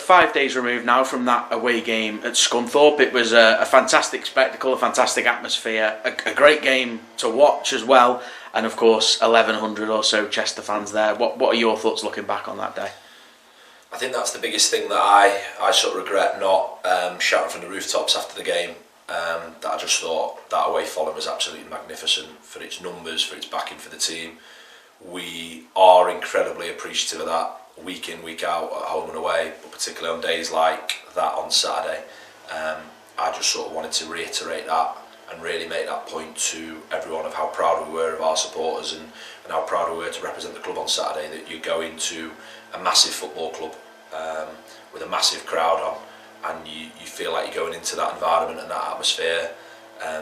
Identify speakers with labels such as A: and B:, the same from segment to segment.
A: 5 days removed now from that away game at Scunthorpe. It was a fantastic spectacle, a fantastic atmosphere, a great game to watch as well, and of course 1,100 or so Chester fans there. What are your thoughts looking back on that day?
B: I think that's the biggest thing that I sort of regret not shouting from the rooftops after the game. That I just thought that away following was absolutely magnificent for its numbers, for its backing for the team. We are incredibly appreciative of that week in, week out, at home and away, but particularly on days like that on Saturday. I just sort of wanted to reiterate that and really make that point to everyone of how proud we were of our supporters and how proud we were to represent the club on Saturday, that you go into a massive football club with a massive crowd on, and you feel like you're going into that environment and that atmosphere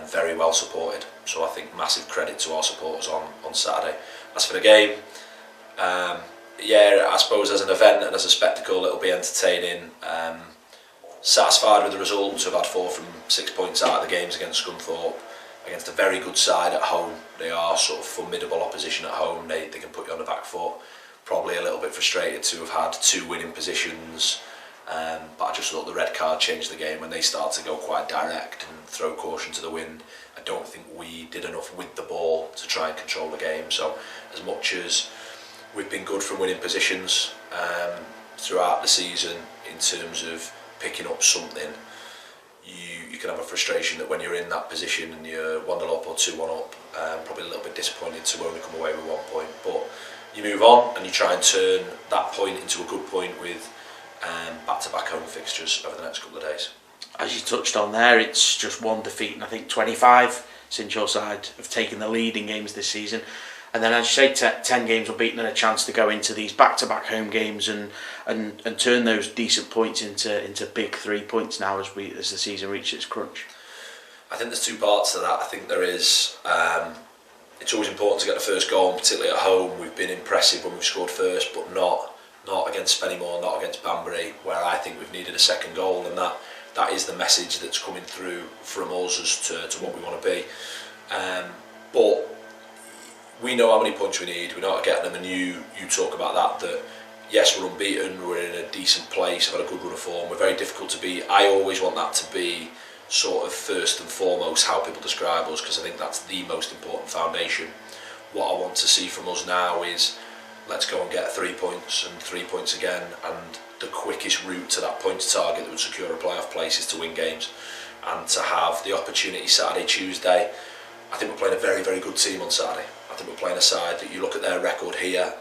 B: very well supported. So I think massive credit to our supporters on Saturday. As for the game, I suppose as an event and as a spectacle it'll be entertaining. Satisfied with the result to have had 4 from 6 points out of the games against Scunthorpe, against a very good side at home. They are sort of formidable opposition at home. They can put you on the back foot. Probably a little bit frustrated to have had 2 winning positions, but I just thought the red card changed the game when they start to go quite direct and throw caution to the wind. I don't think we did enough with the ball to try and control the game. So as much as we've been good from winning positions throughout the season in terms of picking up something, you can have a frustration that when you're in that position and you're 1-0 up or 2-1 up, probably a little bit disappointed to only come away with 1 point. But you move on and you try and turn that point into a good point with back-to-back home fixtures over the next couple of days.
A: As you touched on there, it's just 1 defeat and I think 25 since your side have taken the lead in games this season. And then, as you say, 10 games unbeaten and a chance to go into these back-to-back home games and turn those decent points into big 3 points now as the season reaches its crunch. I
B: think there's 2 parts to that. I think there is. It's always important to get the first goal, and particularly at home. We've been impressive when we've scored first, but not against Spennymoor, not against Banbury, where I think we've needed a second goal, and that is the message that's coming through from us as to what we want to be. But we know how many points we need, we know how to get them, and you talk about that yes, we're unbeaten, we're in a decent place, we've had a good run of form, we're very difficult to beat. I always want that to be sort of first and foremost how people describe us, because I think that's the most important foundation. What I want to see from us now is let's go and get 3 points and 3 points again, and the quickest route to that points target that would secure a playoff place is to win games, and to have the opportunity Saturday, Tuesday. I think we're playing a very, very good team on Saturday. I think we're playing a side that you look at their record here,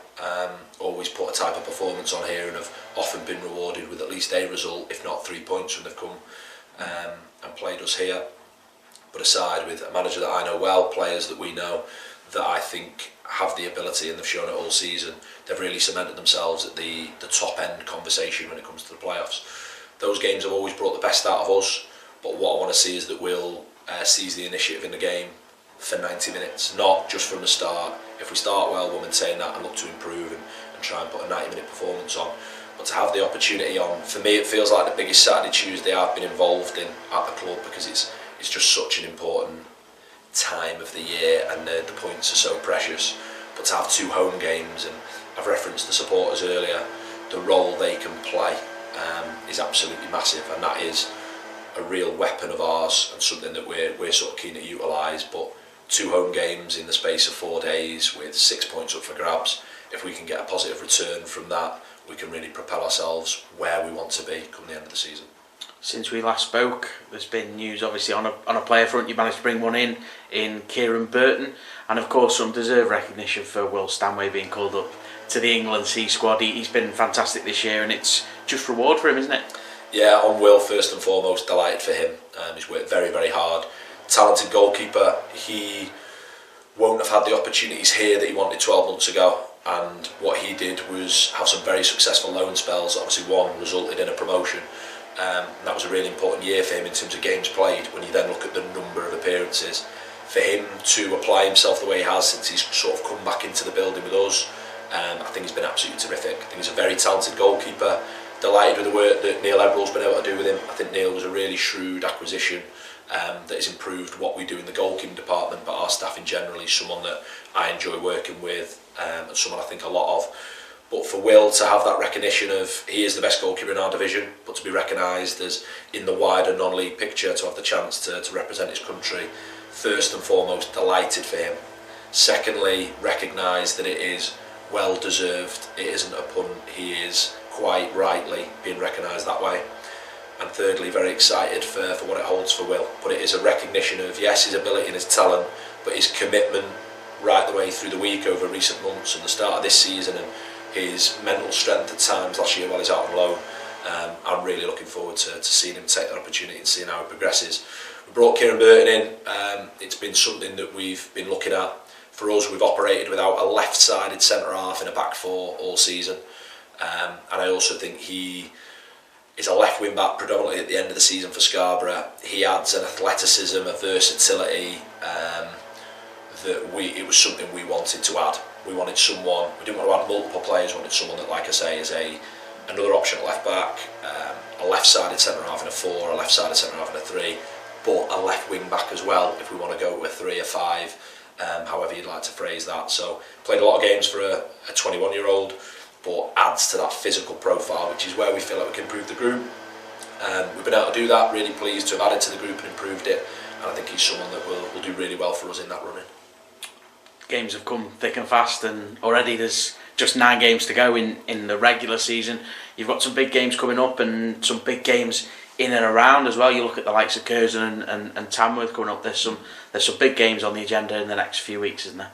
B: always put a type of performance on here and have often been rewarded with at least a result, if not 3 points when they've come and played us here. But a side with a manager that I know well, players that we know that I think have the ability, and they've shown it all season. They've really cemented themselves at the top end conversation when it comes to the playoffs. Those games have always brought the best out of us, but what I want to see is that we'll seize the initiative in the game for 90 minutes, not just from the start. If we start well, we'll maintain that and look to improve and try and put a 90-minute performance on. But to have the opportunity on, for me it feels like the biggest Saturday, Tuesday I've been involved in at the club, because it's just such an important time of the year and the points are so precious. But to have 2 home games, and I've referenced the supporters earlier, the role they can play is absolutely massive, and that is a real weapon of ours and something that we're sort of keen to utilise. But 2 home games in the space of 4 days with 6 points up for grabs, if we can get a positive return from that, we can really propel ourselves where we want to be come the end of the season.
A: Since we last spoke, there's been news obviously on a player front. You managed to bring one in Kieran Burton, and of course some deserved recognition for Will Stanway being called up to the England C squad. He's been fantastic this year, and it's just reward for him, isn't it?
B: Yeah, on Will first and foremost, delighted for him. He's worked very, very hard. Talented goalkeeper. He won't have had the opportunities here that he wanted 12 months ago, and what he did was have some very successful loan spells. Obviously one resulted in a promotion. That was a really important year for him in terms of games played. When you then look at the number of appearances, for him to apply himself the way he has since he's sort of come back into the building with us, I think he's been absolutely terrific. I think he's a very talented goalkeeper. Delighted with the work that Neil Eberle's been able to do with him. I think Neil was a really shrewd acquisition that has improved what we do in the goalkeeping department, but our staff in general. He's someone that I enjoy working with, and someone I think a lot of. But for Will to have that recognition of he is the best goalkeeper in our division, but to be recognised as in the wider non-league picture, to have the chance to represent his country, first and foremost, delighted for him. Secondly, recognise that it is well deserved. It isn't a pun. He is quite rightly being recognised that way. And thirdly, very excited for what it holds for Will. But it is a recognition of, yes, his ability and his talent, but his commitment right the way through the week over recent months and the start of this season, and his mental strength at times last year while he's out on loan. I'm really looking forward to seeing him take that opportunity and seeing how it progresses. We brought Kieran Burton in. It's been something that we've been looking at. For us, we've operated without a left-sided centre-half in a back four all season. And I also think he is a left wing back predominantly at the end of the season for Scarborough. He adds an athleticism, a versatility it was something we wanted to add. We wanted someone, we didn't want to add multiple players, we wanted someone that, like I say, is another option at left back, a left-sided centre-half in a 4, a left-sided centre-half in a 3, but a left wing back as well if we want to go with a 3 or 5, however you'd like to phrase that. So played a lot of games for a 21-year-old, but adds to that physical profile, which is where we feel like we can improve the group. We've been able to do that, really pleased to have added to the group and improved it, and I think he's someone that will do really well for us in that running.
A: Games have come thick and fast, and already there's just 9 games to go in the regular season. You've got some big games coming up and some big games in and around as well. You look at the likes of Curzon and Tamworth coming up. There's some big games on the agenda in the next few weeks, isn't there?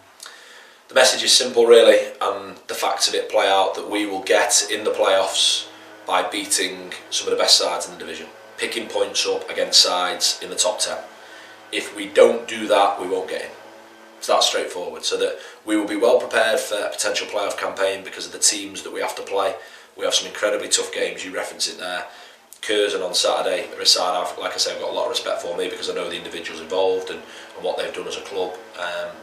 B: The message is simple really, and the facts of it play out that we will get in the playoffs by beating some of the best sides in the division, picking points up against sides in the top 10. If we don't do that, we won't get in. It's that straightforward, so that we will be well prepared for a potential playoff campaign because of the teams that we have to play. We have some incredibly tough games, you reference it there. Curzon on Saturday, they're a side like I say, I've got a lot of respect for me because I know the individuals involved and what they've done as a club.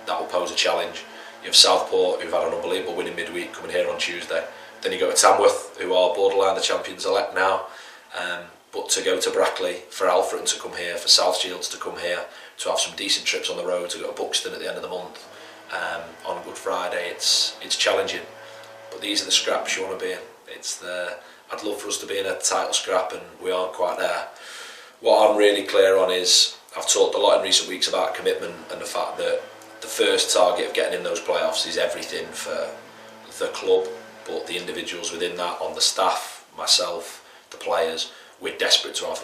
B: That will pose a challenge. You have Southport, who've had an unbelievable win in midweek, coming here on Tuesday. Then you go to Tamworth, who are borderline the champions-elect now. But to go to Brackley, for Alfreton to come here, for South Shields to come here, to have some decent trips on the road, to go to Buxton at the end of the month on Good Friday, it's challenging. But these are the scraps you want to be in. I'd love for us to be in a title scrap, and we aren't quite there. What I'm really clear on is, I've talked a lot in recent weeks about commitment and the fact that the first target of getting in those playoffs is everything for the club, but the individuals within that, on the staff, myself, the players, we're desperate to have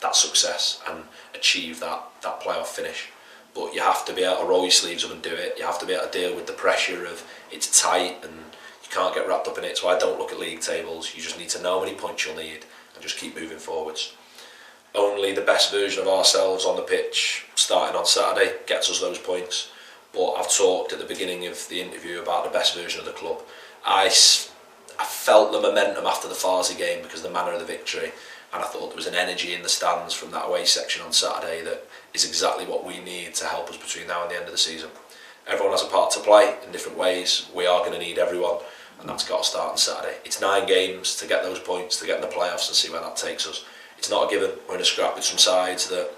B: that success and achieve that playoff finish. But you have to be able to roll your sleeves up and do it. You have to be able to deal with the pressure of it's tight and you can't get wrapped up in it. So I don't look at league tables. You just need to know how many points you'll need and just keep moving forwards. Only the best version of ourselves on the pitch starting on Saturday gets us those points. But I've talked at the beginning of the interview about the best version of the club. I felt the momentum after the Farsley game because of the manner of the victory, and I thought there was an energy in the stands from that away section on Saturday that is exactly what we need to help us between now and the end of the season. Everyone has a part to play in different ways. We are going to need everyone, and that's got to start on Saturday. It's 9 games to get those points, to get in the playoffs and see where that takes us. It's not a given. We're in a scrap with some sides that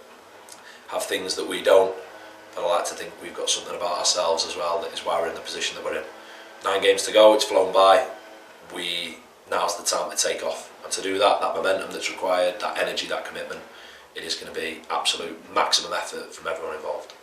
B: have things that we don't, but I like to think we've got something about ourselves as well that is why we're in the position that we're in. 9 games to go, it's flown by. Now's the time to take off, and to do that momentum that's required, that energy, that commitment, it is going to be absolute maximum effort from everyone involved.